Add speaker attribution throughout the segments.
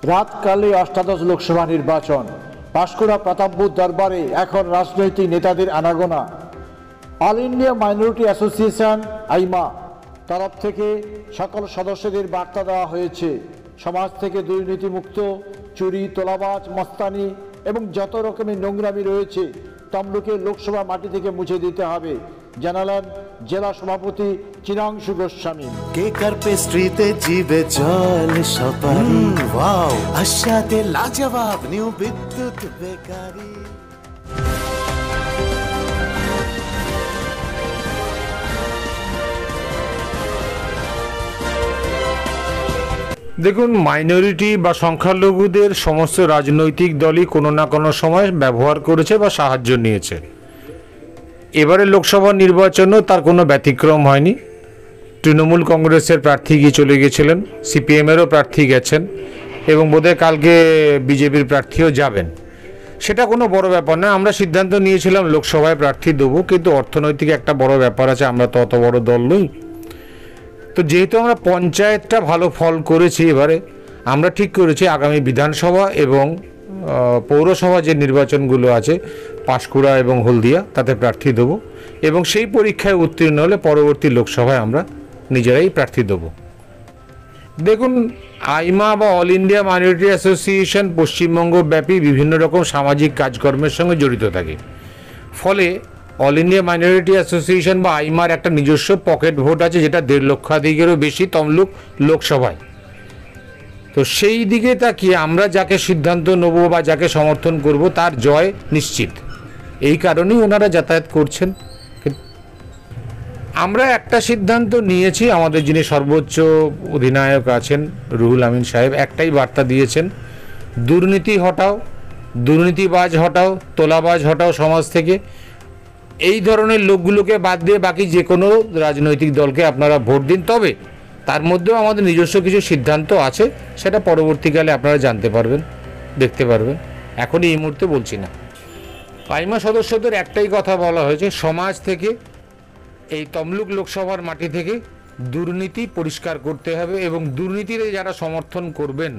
Speaker 1: রাতকালে অষ্টাদশ লোকসভা নির্বাচন, পাঁশকুড়া প্রতাপপুর দরবারে এখন রাজনৈতিক নেতাদের আনাগোনা। অল ইন্ডিয়া মাইনরিটি অ্যাসোসিয়েশন আইমা তরফ থেকে সকল সদস্যদের বার্তা দেওয়া হয়েছে, সমাজ থেকে দুর্নীতিমুক্ত, চুরি, তোলাবাজ, মস্তানি এবং যত রকমের নোংরামি রয়েছে তমলুকের লোকসভা মাটি থেকে মুছে দিতে হবে, জানালেন জেলা সভাপতি চিরাংশু গোস্বামী।
Speaker 2: কেকার পেস্ট্রিতে জিবে জল সপারি, ওয়াও আশাতে লাজবাব নিউ বিদ্যুৎ বেকারি।
Speaker 3: দেখুন, মাইনরিটি বা সংখ্যালঘুদের সমস্ত রাজনৈতিক দলই কোনো না কোনো সময় ব্যবহার করেছে বা সাহায্য নিয়েছে। এবারে লোকসভা নির্বাচনেও তার কোনো ব্যতিক্রম হয়নি। তৃণমূল কংগ্রেসের প্রার্থী গিয়ে চলে গেছিলেন, সিপিএমেরও প্রার্থী গেছেন এবং বোধহয় কালকে বিজেপির প্রার্থীও যাবেন। সেটা কোনো বড় ব্যাপার না। আমরা সিদ্ধান্ত নিয়েছিলাম লোকসভায় প্রার্থী দেবো, কিন্তু অর্থনৈতিক একটা বড় ব্যাপার আছে, আমরা তো অত বড় দল নই। তো যেহেতু আমরা পঞ্চায়েতটা ভালো ফল করেছি, এবারে আমরা ঠিক করেছি আগামী বিধানসভা এবং পৌরসভা যে নির্বাচনগুলো আছে পাঁশকুড়া এবং হলদিয়া, তাতে প্রার্থী দেবো এবং সেই পরীক্ষায় উত্তীর্ণ হলে পরবর্তী লোকসভায় আমরা নিজেরাই প্রার্থী দেবো। দেখুন, আইমা বা অল ইন্ডিয়া মাইনরিটি অ্যাসোসিয়েশন পশ্চিমবঙ্গব্যাপী বিভিন্ন রকম সামাজিক কাজকর্মের সঙ্গে জড়িত থাকে। ফলে অল ইন্ডিয়া মাইনরিটি অ্যাসোসিয়েশন বা আইমার একটা নিজস্ব পকেট ভোট আছে, যেটা 1.5 লক্ষাধিকেরও বেশি তমলুক লোকসভায়। তো সেই দিকে তাকিয়ে আমরা যাকে সিদ্ধান্ত নেব বা যাকে সমর্থন করব তার জয় নিশ্চিত। এই কারণেই ওনারা যাতায়াত করছেন। আমরা একটা সিদ্ধান্ত নিয়েছি, আমাদের যিনি সর্বোচ্চ অধিনায়ক আছেন রুহুল আমিন সাহেব একটাই বার্তা দিয়েছেন, দুর্নীতি হটাও, দুর্নীতিবাজ হটাও, তোলাবাজ হটাও সমাজ থেকে। এই ধরনের লোকগুলোকে বাদ দিয়ে বাকি যে কোনো রাজনৈতিক দলকে আপনারা ভোট দিন, তবে তার মধ্যেও আমাদের নিজস্ব কিছু সিদ্ধান্ত আছে, সেটা পরবর্তীকালে আপনারা জানতে পারবেন, দেখতে পারবেন। এখনই এই মুহূর্তে বলছি না। আইমা সদস্যদের একটাই কথা বলা হয়েছে, সমাজ থেকে, এই তমলুক লোকসভার মাটি থেকে দুর্নীতি পরিষ্কার করতে হবে এবং দুর্নীতিতে যারা সমর্থন করবেন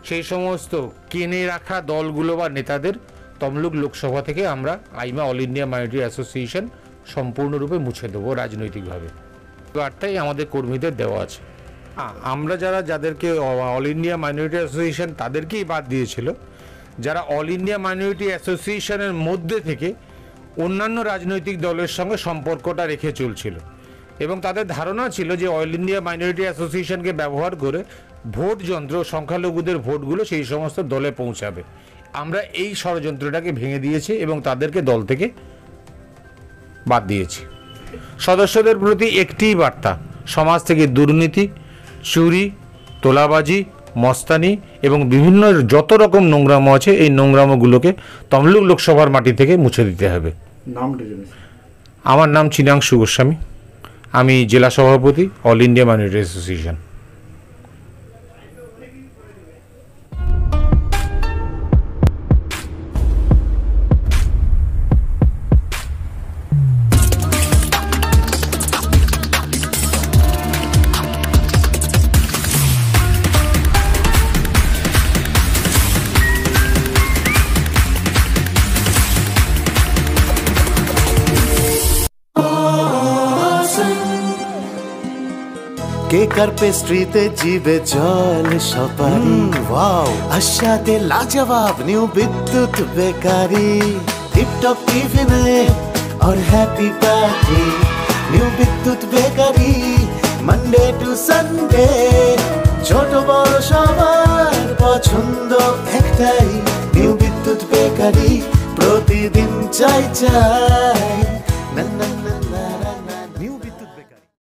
Speaker 3: সেই সমস্ত কিনে রাখা দলগুলো বা নেতাদের তমলুক লোকসভা থেকে আমরা আইমা অল ইন্ডিয়া মাইনরিটি অ্যাসোসিয়েশন সম্পূর্ণরূপে মুছে দেবো রাজনৈতিকভাবে। বার্তাই আমাদের কর্মীদের দেওয়া আছে। আমরা যাদেরকে অল ইন্ডিয়া মাইনরিটি অ্যাসোসিয়েশন তাদেরকেই বাদ দিয়েছিল, যারা অল ইন্ডিয়া মাইনরিটি অ্যাসোসিয়েশনের মধ্যে থেকে অন্যান্য রাজনৈতিক দলের সঙ্গে সম্পর্কটা রেখে চলছিল এবং তাদের ধারণা ছিল যে অল ইন্ডিয়া মাইনরিটি অ্যাসোসিয়েশনকে ব্যবহার করে ভোট যন্ত্র, সংখ্যালঘুদের ভোটগুলো সেই সমস্ত দলে পৌঁছাবে। আমরা এই ষড়যন্ত্রটাকে ভেঙে দিয়েছি এবং তাদেরকে দল থেকে বাদ দিয়েছি। সদস্যদের প্রতি একটিই বার্তা, সমাজ থেকে দুর্নীতি, চুরি, তোলাবাজি, মস্তানি এবং বিভিন্ন যত রকম নোংরামো আছে এই নোংরামোগুলোকে তমলুক লোকসভার মাটি থেকে মুছে দিতে হবে। আমার নাম চিরাংশু গোস্বামী, আমি জেলা সভাপতি অল ইন্ডিয়া মাইনরিটি অ্যাসোসিয়েশন।
Speaker 2: কেকার পেস্ট্রিতে জিবে জল সপারি, ওয়াও আশাতে লাজবাব নিউ বিদ্যুৎ বেকারি। টিপটপ টিফিনে और हैप्पी पार्टी, নিউ বিদ্যুৎ বেকারি। মানডে টু সানডে ছোট বড় সবার পছন্দ একটাই, নিউ বিদ্যুৎ বেকারি। প্রতিদিন চাই চাই